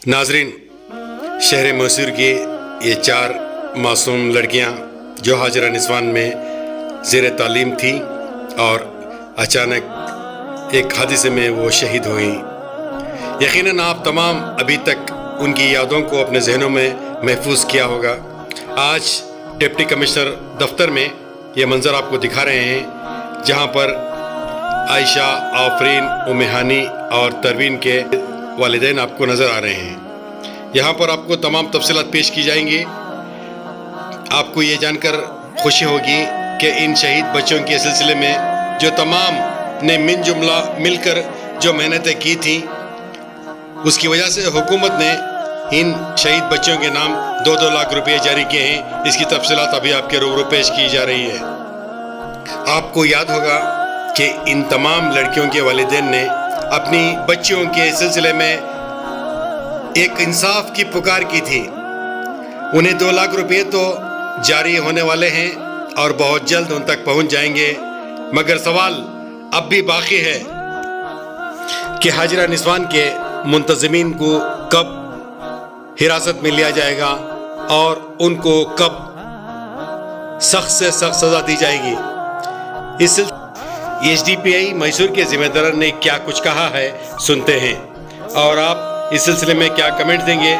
नाजरीन, शहर मैसूर की ये 4 मासूम लड़कियां जो हाजिरा निस्वान में ज़ेर तालीम थी और अचानक एक हादसे में वो शहीद हुई। यकीनन आप तमाम अभी तक उनकी यादों को अपने जहनों में महफूज किया होगा। आज डिप्टी कमिश्नर दफ्तर में ये मंज़र आपको दिखा रहे हैं जहां पर आयशा, आफरीन, उम्मेहानी और तरवीन के वालिदैन आपको नज़र आ रहे हैं। यहाँ पर आपको तमाम तफसीलात पेश की जाएंगी। आपको ये जानकर खुशी होगी कि इन शहीद बच्चों के सिलसिले में जो तमाम ने मिन जुमला मिलकर जो मेहनतें की थी, उसकी वजह से हुकूमत ने इन शहीद बच्चों के नाम 2-2 लाख रुपये जारी किए हैं। इसकी तफसीलात अभी आपके रूबरू पेश की जा रही है। आपको याद होगा कि इन तमाम लड़कियों के वालिदैन ने अपनी बच्चियों के सिलसिले में एक इंसाफ की पुकार की थी। उन्हें 2 लाख रुपये तो जारी होने वाले हैं और बहुत जल्द उन तक पहुंच जाएंगे, मगर सवाल अब भी बाकी है कि हाजिरा निस्वान के मुंतज़मीन को कब हिरासत में लिया जाएगा और उनको कब सख्त से सख्त सजा दी जाएगी। इस एचडीपीआई मैसूर के जिम्मेदार ने क्या कुछ कहा है, सुनते हैं। और आप इस सिलसिले में क्या कमेंट देंगे,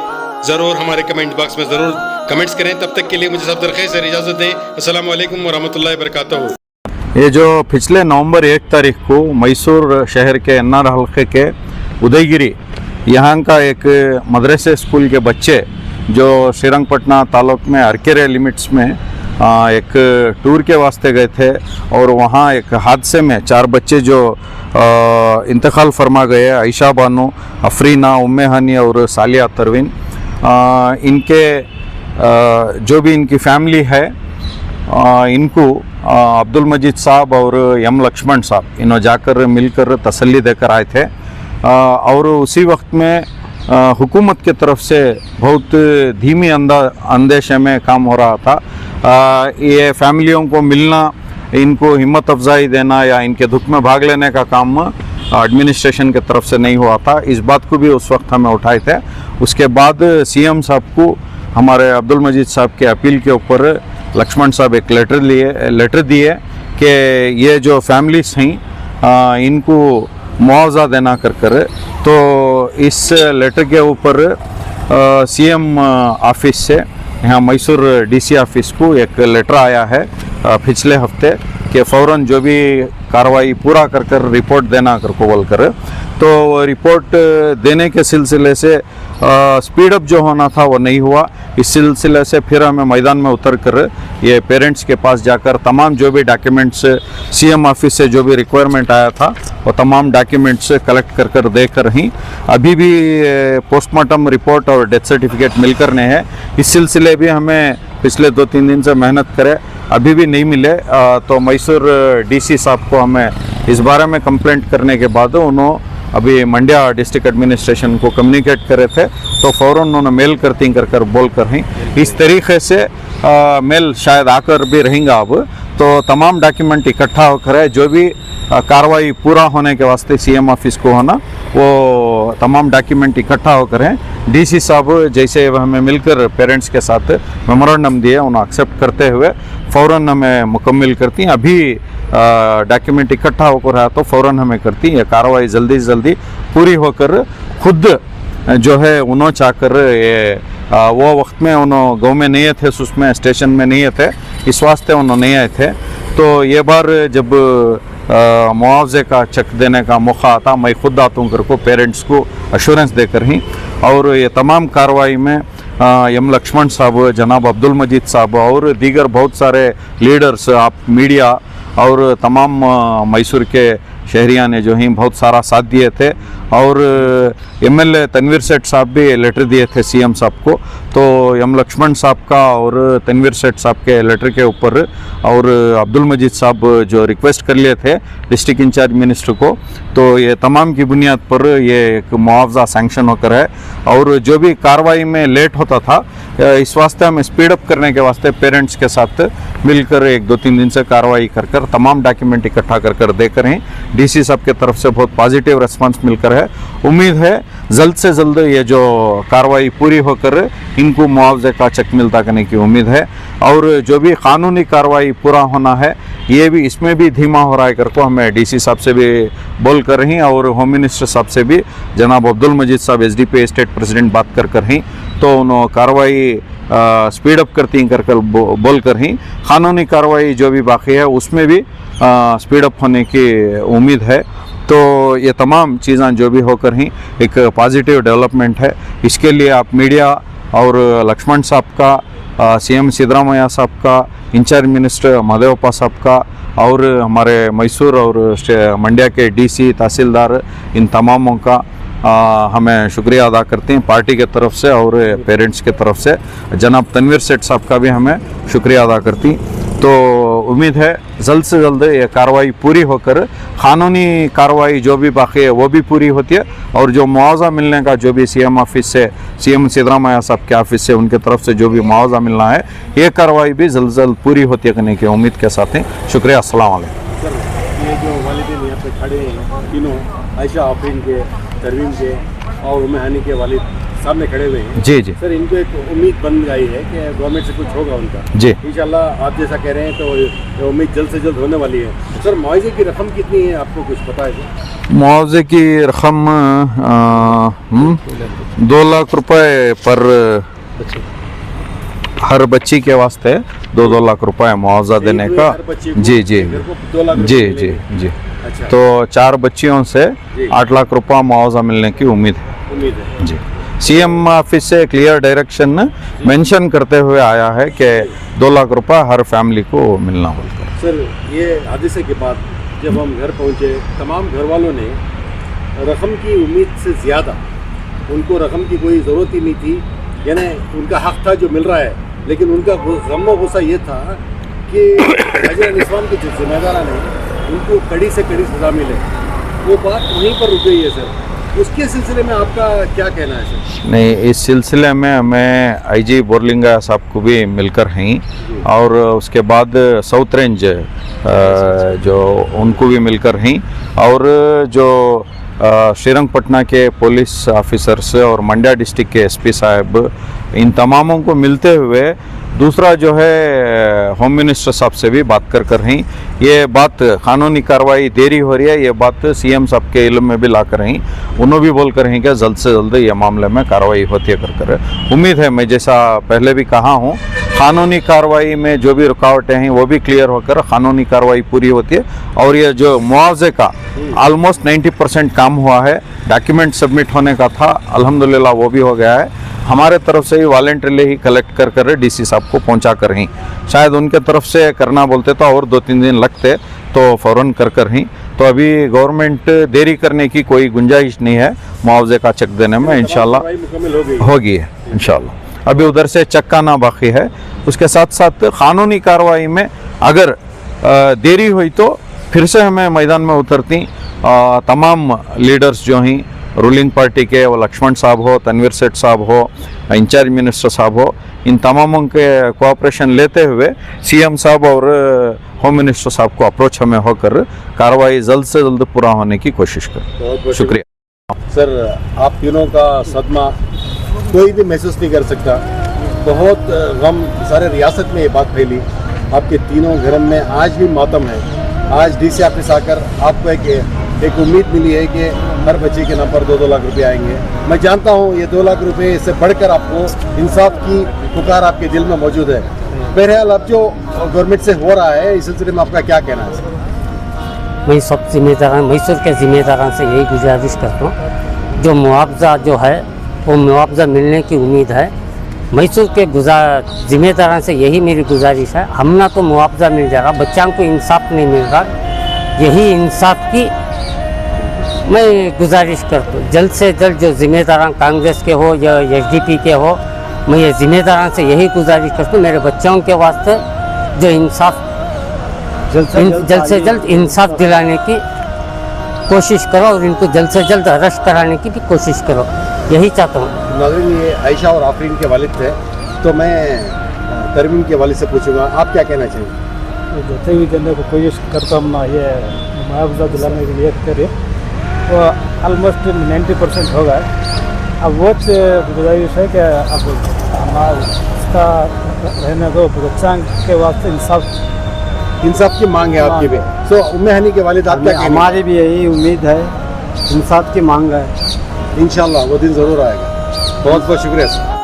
ज़रूर हमारे कमेंट बॉक्स में ज़रूर कमेंट्स करें। तब तक के लिए मुझे सब खैर से इजाज़त दें। अस्सलाम वालेकुम वरहमतुल्लाहि वबरकातुहू। ये जो पिछले नवंबर 1 तारीख को मैसूर शहर के एनआर हल्के के उदयगिरी यहाँ का एक मदरसे स्कूल के बच्चे जो श्रीरंगपटना तालुक में अरकेरे लिमिट्स में एक टूर के वास्ते गए थे और वहाँ एक हादसे में 4 बच्चे जो इंतकाल फरमा गए, आयशा बानो, अफरीना, उम्मेहानी और सालिया तरवीन। इनके जो भी इनकी फैमिली है, इनको अब्दुल मजीद साहब और एम लक्ष्मण साहब इन्होंने जाकर मिलकर तसल्ली देकर आए थे। और उसी वक्त में हुकूमत की तरफ से बहुत धीमी अंदेशे में काम हो रहा था। ये फैमिलियों को मिलना, इनको हिम्मत अफजाई देना या इनके दुख में भाग लेने का काम एडमिनिस्ट्रेशन की तरफ से नहीं हुआ था। इस बात को भी उस वक्त हमें उठाए थे। उसके बाद सीएम साहब को हमारे अब्दुल मजीद साहब के अपील के ऊपर लक्ष्मण साहब एक लेटर दिए कि ये जो फैमिलीज हैं इनको मुआवजा देना कर। तो इस लेटर के ऊपर सीएम ऑफिस से यहाँ मैसूर डीसी ऑफिस को एक लेटर आया है पिछले हफ्ते कि फ़ौरन जो भी कार्रवाई पूरा कर रिपोर्ट देना को बोल कर। तो रिपोर्ट देने के सिलसिले से स्पीड अप जो होना था वो नहीं हुआ। इस सिलसिले से फिर हमें मैदान में उतर कर ये पेरेंट्स के पास जाकर तमाम जो भी डॉक्यूमेंट्स सीएम ऑफिस से जो भी रिक्वायरमेंट आया था वो तमाम डॉक्यूमेंट्स कलेक्ट कर देकर ही अभी भी पोस्टमार्टम रिपोर्ट और डेथ सर्टिफिकेट मिलकर नहीं है। इस सिलसिले भी हमें पिछले 2-3 दिन से मेहनत करे, अभी भी नहीं मिले। तो मैसूर डीसी साहब को हमें इस बारे में कंप्लेंट करने के बाद उन्होंने अभी मंड्या डिस्ट्रिक्ट एडमिनिस्ट्रेशन को कम्युनिकेट करे थे, तो फ़ौरन उन्होंने मेल कर बोल कर ही इस तरीके से मेल शायद आकर भी रहेंगे। अब तो तमाम डॉक्यूमेंट इकट्ठा होकर है, जो भी कार्रवाई पूरा होने के वास्ते सीएम ऑफिस को होना, वो तमाम डॉक्यूमेंट इकट्ठा होकर है। डीसी साहब जैसे हमें मिलकर पेरेंट्स के साथ मेमोरेंडम दिए, उन्हें एक्सेप्ट करते हुए फ़ौरन हमें मुकम्मल करती हैं। अभी डॉक्यूमेंट इकट्ठा होकर है तो फ़ौरन हमें करती हैं। कार्रवाई जल्दी से जल्दी पूरी होकर खुद जो है उन्होंने चाहकर ये वो वक्त में उन्होंने गाँव में नहीं थे, उसमें स्टेशन में नहीं थे, इस वास्ते उन्होंने नहीं आए थे। तो ये बार जब मुआवजे का चेक देने का मौका आता, मैं खुद आता हूँ कर को पेरेंट्स को अश्योरेंस देकर ही। और ये तमाम कार्रवाई में एम लक्ष्मण साहब, जनाब अब्दुल मजीद साहब और दीगर बहुत सारे लीडर्स, आप मीडिया और तमाम मैसूर के शहरिया ने जो ही बहुत सारा साथ दिए थे। और एमएलए तनवीर सेठ साहब भी लेटर दिए थे सीएम साहब को। तो एम लक्ष्मण साहब का और तनवीर सेठ साहब के लेटर के ऊपर और अब्दुल मजीद साहब जो रिक्वेस्ट कर लिए थे डिस्ट्रिक्ट इंचार्ज मिनिस्टर को, तो ये तमाम की बुनियाद पर ये एक मुआवजा सैंक्शन होकर है। और जो भी कार्रवाई में लेट होता था, इस वास्ते हमें स्पीड अप करने के वास्ते पेरेंट्स के साथ मिलकर 1-2-3 दिन से कार्रवाई कर तमाम डॉक्यूमेंट इकट्ठा कर देकर हैं। डीसी साहब के तरफ से बहुत पॉजिटिव रिस्पांस मिलकर है। उम्मीद है जल्द से जल्द ये जो कार्रवाई पूरी होकर इनको मुआवजे का चेक मिलता करने की उम्मीद है। और जो भी कानूनी कार्रवाई पूरा होना है ये भी इसमें भी धीमा हो रहा है करको हमें डीसी साहब से भी बोल कर रही और होम मिनिस्टर साहब से भी जनाब अब्दुल मजीद साहब एसडीपी स्टेट प्रेसिडेंट बात कर रही तो उन्होंने कार्रवाई स्पीड अप करती कर बोल कर ही कानूनी कार्रवाई जो भी बाकी है उसमें भी स्पीड अप होने की उम्मीद है। तो ये तमाम चीज़ें जो भी होकर ही एक पॉजिटिव डेवलपमेंट है। इसके लिए आप मीडिया और लक्ष्मण साहब का, सीएम सिद्धरामैया साहब का, इंचार्ज मिनिस्टर माधवप्पा साहब का और हमारे मैसूर और मंड्या के डीसी तहसीलदार इन तमामों का हमें शुक्रिया अदा करते हैं पार्टी के तरफ से और पेरेंट्स के तरफ से। जनाब तनवीर सेठ साहब का भी हमें शुक्रिया अदा करती। तो उम्मीद है जल्द से जल्द ये कार्रवाई पूरी होकर कानूनी कार्रवाई जो भी बाकी है वो भी पूरी होती है और जो मुआवजा मिलने का जो भी सीएम ऑफिस से, सीएम सिद्धरामैया साहब के ऑफिस से, उनके तरफ से जो भी मुआवजा मिलना है ये कार्रवाई भी जल्द से जल्द पूरी होती है करने की उम्मीद के साथ हैं। शुक्रिया। अस्सलाम वालेकुम। सर ये जो वालिदैन यहाँ पे खड़े हैं तीनों, आयशा आफरीन के, तरवीन के और उम्मे हानी के वालिद सामने खड़े हुए हैं। जी जी सर इनको एक उम्मीद बन गई है कि गवर्नमेंट से कुछ होगा उनका। जी इंशाल्लाह आप जैसा कह रहे हैं तो ये उम्मीद जल्द से जल्द होने वाली है। सर मुआवजे की रकम कितनी है आपको कुछ पता है? मुआवजे की रकम 2 लाख रुपए पर हर बच्ची के वास्ते 2 लाख रुपए मुआवजा देने का। जी जी 2 लाख जी जी जी। अच्छा। तो 4 बच्चियों से 8 लाख रुपया मुआवजा मिलने की उम्मीद है जी। सीएम ऑफिस से क्लियर डायरेक्शन मेंशन करते हुए आया है कि 2 लाख रुपया हर फैमिली को मिलना होगा। सर ये हादसे के बाद जब हम घर पहुंचे तमाम घर वालों ने रकम की उम्मीद से ज़्यादा उनको रकम की कोई ज़रूरत ही नहीं थी, यानी उनका हक था जो मिल रहा है, लेकिन उनका गम व गुस्सा ये था कि हाजिर निस्वान के जो जिम्मेदार ने उनको कड़ी से कड़ी सज़ा मिले। वो बात वहीं पर रुक गई है सर, उसके सिलसिले में आपका क्या कहना है सर? नहीं, इस सिलसिले में हमें आईजी बोरलिंगा साहब को भी मिलकर हैं और उसके बाद साउथ रेंज जो उनको भी मिलकर हैं और जो श्रीरंगपटना के पुलिस ऑफिसर्स और मंड्या डिस्ट्रिक्ट के एसपी साहब, इन तमामों को मिलते हुए दूसरा जो है होम मिनिस्टर साहब से भी बात कर रही। ये बात कानूनी कार्रवाई देरी हो रही है, ये बात सीएम साहब के इल्म में भी ला कर रही। उन्होंने भी बोल कर रही कि जल्द से जल्द ये मामले में कार्रवाई होती है कर उम्मीद है। मैं जैसा पहले भी कहा हूँ, कानूनी कार्रवाई में जो भी रुकावटें हैं वो भी क्लियर होकर कानूनी कार्रवाई पूरी होती है। और ये जो मुआवजे का ऑलमोस्ट 90% काम हुआ है, डॉक्यूमेंट सबमिट होने का था, अल्हम्दुलिल्लाह वो भी हो गया है। हमारे तरफ से ही वॉलंटरीली ही कलेक्ट कर डीसी साहब को पहुंचा कर ही, शायद उनके तरफ से करना बोलते तो और 2-3 दिन लगते, तो फ़ौरन कर ही। तो अभी गवर्नमेंट देरी करने की कोई गुंजाइश नहीं है मुआवजे का चेक देने में। इंशाल्लाह होगी है इंशाल्लाह। अभी उधर से चेक आना बाकी है। उसके साथ साथ कानूनी कार्रवाई में अगर देरी हुई तो फिर से हमें मैदान में उतरती तमाम लीडर्स जो हैं रूलिंग पार्टी के, वो लक्ष्मण साहब हो, तनवीर सेठ साहब हो, इंचार्ज मिनिस्टर साहब हो, इन तमामों के कोऑपरेशन लेते हुए सीएम साहब और होम मिनिस्टर साहब को अप्रोच हमें होकर कार्रवाई जल्द से जल्द पूरा होने की कोशिश कर। शुक्रिया सर। आप तीनों का सदमा कोई भी महसूस नहीं कर सकता, बहुत गम सारे रियासत में ये बात फैली। आपके तीनों घर में आज भी मातम है। आज डीसी ऑफिस आकर आपको एक उम्मीद मिली है कि हर बच्चे के नाम पर 2-2 लाख रुपए आएंगे। मैं जानता हूँ ये 2 लाख रुपए से बढ़कर आपको इंसाफ की पुकार आपके दिल में मौजूद है। बहरहाल अब जो गवर्नमेंट से हो रहा है इस सिलसिले में आपका क्या कहना है? मैं सब जिम्मेदार मैसूर के जिम्मेदारों से यही गुजारिश करता हूँ, जो मुआवजा जो है वो मुआवजा मिलने की उम्मीद है। मैसूर के जिम्मेदारों से यही मेरी गुजारिश है, हमना तो मुआवजा मिल जाएगा, बच्चों को इंसाफ नहीं मिल रहा, यही इंसाफ की मैं गुजारिश करता हूँ। जल्द से जल्द जो जिम्मेदार कांग्रेस के हो या एसडीपी के हो, मैं ये जिम्मेदारों से यही गुजारिश करता हूँ, मेरे बच्चों के वास्ते जो इंसाफ जल्द से जल्द इंसाफ दिलाने की कोशिश करो और इनको जल्द से जल्द अरेस्ट कराने की भी कोशिश करो, यही चाहता हूँ। नाज़रीन, ये आयशा और आफरीन के वालिद थे, तो मैं तरमीम के वालिद से पूछूंगा, आप क्या कहना चाहिए? जैसे भी देने को कोशिश करता हूँ ना, ये मुआवजा दिलाने के लिए करें, तो ऑलमोस्ट 90% होगा। अब वो गुजारिश है कि अब हमारा इसका रहने दो, बच्चा के वास्ते इंसाफ की मांग है आपकी भी। तो उम्मे हनी के वालिद आप क्या कहेंगे? हमारी भी यही उम्मीद है, इंसाफ की मांग है। इंशाल्लाह वो दिन ज़रूर आएगा। बहुत बहुत शुक्रिया सर।